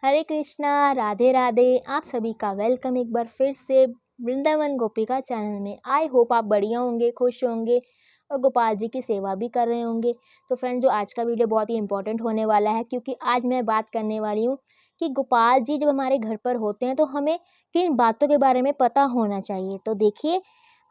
हरे कृष्णा, राधे राधे। आप सभी का वेलकम एक बार फिर से वृंदावन गोपिका चैनल में। आई होप आप बढ़िया होंगे, खुश होंगे और गोपाल जी की सेवा भी कर रहे होंगे। तो फ्रेंड, जो आज का वीडियो बहुत ही इंपॉर्टेंट होने वाला है, क्योंकि आज मैं बात करने वाली हूँ कि गोपाल जी जब हमारे घर पर होते हैं तो हमें किन बातों के बारे में पता होना चाहिए। तो देखिए,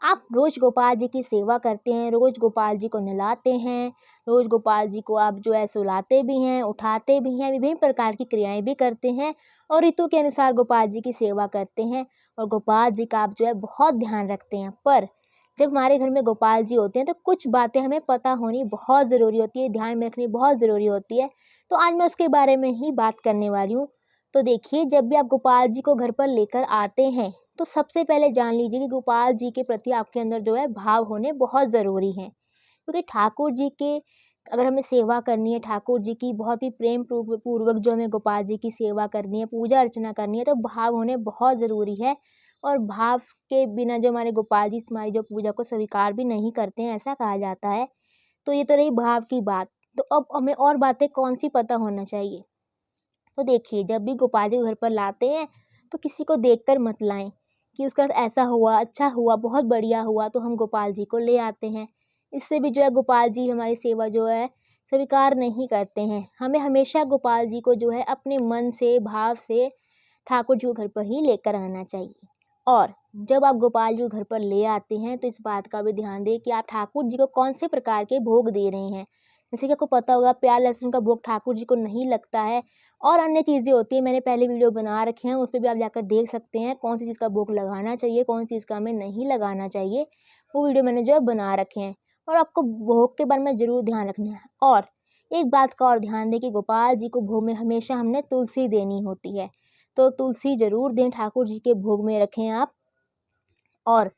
आप रोज़ गोपाल जी की सेवा करते हैं, रोज़ गोपाल जी को नहलाते हैं, रोज़ गोपाल जी को आप जो है सुलाते भी हैं, उठाते भी हैं, विभिन्न प्रकार की क्रियाएँ भी करते हैं और ऋतु के अनुसार गोपाल जी की सेवा करते हैं और गोपाल जी का आप जो है बहुत ध्यान रखते हैं। पर जब हमारे घर में गोपाल जी होते हैं तो कुछ बातें हमें पता होनी बहुत ज़रूरी होती है, ध्यान में रखनी बहुत ज़रूरी होती है। तो आज मैं उसके बारे में ही बात करने वाली हूँ। तो देखिए, जब भी आप गोपाल जी को घर पर लेकर आते हैं तो सबसे पहले जान लीजिए कि गोपाल जी के प्रति आपके अंदर जो है भाव होने बहुत ज़रूरी हैं। क्योंकि ठाकुर जी के अगर हमें सेवा करनी है, ठाकुर जी की बहुत ही प्रेम पूर्वक जो हमें गोपाल जी की सेवा करनी है, पूजा अर्चना करनी है, तो भाव होने बहुत ज़रूरी है। और भाव के बिना जो हमारे गोपाल जी हमारी जो पूजा को स्वीकार भी नहीं करते हैं, ऐसा कहा जाता है। तो ये तो रही भाव की बात। तो अब हमें और बातें कौन सी पता होना चाहिए। तो देखिए, जब भी गोपाल जी को घर पर लाते हैं तो किसी को देखकर मत लाएं कि उसका ऐसा हुआ, अच्छा हुआ, बहुत बढ़िया हुआ, तो हम गोपाल जी को ले आते हैं। इससे भी जो है गोपाल जी हमारी सेवा जो है स्वीकार नहीं करते हैं। हमें हमेशा गोपाल जी को जो है अपने मन से, भाव से ठाकुर जी को घर पर ही लेकर आना चाहिए। और जब आप गोपाल जी को घर पर ले आते हैं तो इस बात का भी ध्यान दें कि आप ठाकुर जी को कौन से प्रकार के भोग दे रहे हैं। जैसे कि आपको पता होगा, प्याज लहसुन का भोग ठाकुर जी को नहीं लगता है और अन्य चीज़ें होती हैं। मैंने पहले वीडियो बना रखे हैं, उस पे भी आप जाकर देख सकते हैं कौन सी चीज़ का भोग लगाना चाहिए, कौन सी चीज़ का हमें नहीं लगाना चाहिए। वो वीडियो मैंने जो है बना रखे हैं और आपको भोग के बारे में ज़रूर ध्यान रखना है। और एक बात का और ध्यान दें कि गोपाल जी को भोग में हमेशा हमने तुलसी देनी होती है। तो तुलसी ज़रूर दें, ठाकुर जी के भोग में रखें आप। और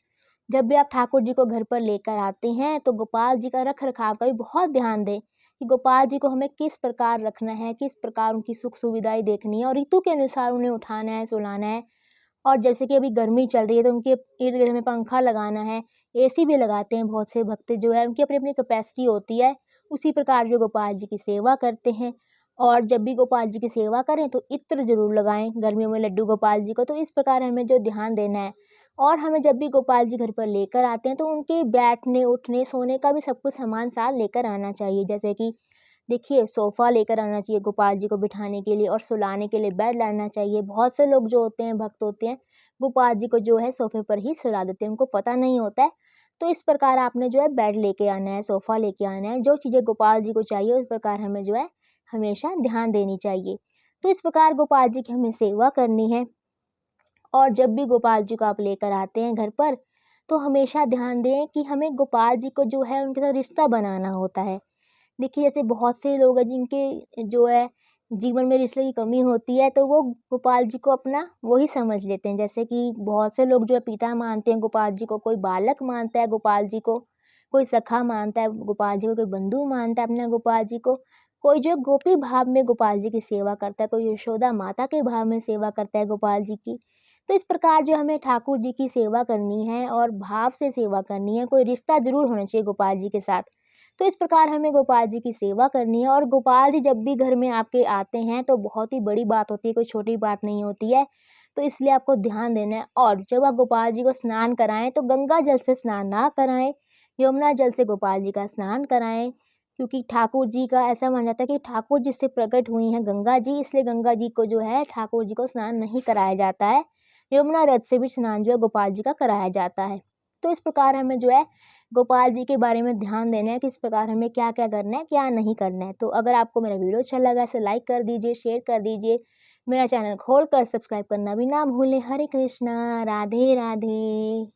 जब भी आप ठाकुर जी को घर पर लेकर आते हैं तो गोपाल जी का रख-रखाव का भी बहुत ध्यान दें कि गोपाल जी को हमें किस प्रकार रखना है, किस प्रकार उनकी सुख-सुविधाएँ देखनी है और ऋतु के अनुसार उन्हें उठाना है, सुलाना है। और जैसे कि अभी गर्मी चल रही है तो उनके इर्द-गिर्द में पंखा लगाना है, एसी भी लगाते हैं बहुत से भक्त जो है, उनकी अपनी-अपनी कैपेसिटी होती है। उसी प्रकार जो गोपाल जी की सेवा करते हैं। और जब भी गोपाल जी की सेवा करें तो इत्र ज़रूर लगाएँ, गर्मियों में लड्डू गोपाल जी को, तो इस प्रकार हमें जो ध्यान देना है। और हमें जब भी गोपाल जी घर पर लेकर आते हैं तो उनके बैठने, उठने, सोने का भी सब कुछ सामान साथ लेकर आना चाहिए। जैसे कि देखिए, सोफ़ा लेकर आना चाहिए गोपाल जी को बिठाने के लिए और सुलाने के लिए बेड लाना चाहिए। बहुत से लोग जो होते हैं, भक्त होते हैं, गोपाल जी को जो है सोफ़े पर ही सुला देते हैं, उनको पता नहीं होता है। तो इस प्रकार आपने जो है बेड लेके आना है, सोफ़ा लेके आना है, जो चीज़ें गोपाल जी को चाहिए उस प्रकार हमें जो है हमेशा ध्यान देनी चाहिए। तो इस प्रकार गोपाल जी की हमें सेवा करनी है। और जब भी गोपाल जी को आप लेकर आते हैं घर पर, तो हमेशा ध्यान दें कि हमें गोपाल जी को जो है उनके साथ रिश्ता बनाना होता है। देखिए, जैसे बहुत से लोग हैं जिनके जो है जीवन में रिश्ते की कमी होती है, तो वो गोपाल जी को अपना वही समझ लेते हैं। जैसे कि बहुत से लोग जो है पिता मानते हैं गोपाल जी को, कोई बालक मानता है गोपाल जी को, कोई सखा मानता है गोपाल जी को, कोई बंधु मानता है अपने गोपाल जी को, कोई जो है गोपी भाव में गोपाल जी की सेवा करता है, कोई यशोदा माता के भाव में सेवा करता है गोपाल जी की। तो इस प्रकार जो हमें ठाकुर जी की सेवा करनी है और भाव से सेवा करनी है, कोई रिश्ता ज़रूर होना चाहिए गोपाल जी के साथ। तो इस प्रकार हमें गोपाल जी की सेवा करनी है और गोपाल जी जब भी घर में आपके आते हैं तो बहुत ही बड़ी बात होती है, कोई छोटी बात नहीं होती है। तो इसलिए आपको ध्यान देना है। और जब आप गोपाल जी को स्नान कराएँ तो गंगा जल से स्नान ना कराएँ, यमुना जल से गोपाल जी का स्नान कराएँ। क्योंकि ठाकुर जी का ऐसा माना जाता है कि ठाकुर जी से प्रकट हुई हैं गंगा जी, इसलिए गंगा जी को जो है ठाकुर जी को स्नान नहीं कराया जाता है। यमुना रथ से भी स्नान जो है गोपाल जी का कराया जाता है। तो इस प्रकार हमें जो है गोपाल जी के बारे में ध्यान देना है, किस प्रकार हमें क्या-क्या करना है, क्या नहीं करना है। तो अगर आपको मेरा वीडियो अच्छा लगा इसे लाइक कर दीजिए, शेयर कर दीजिए। मेरा चैनल खोलकर सब्सक्राइब करना भी ना भूलें। हरे कृष्णा, राधे राधे।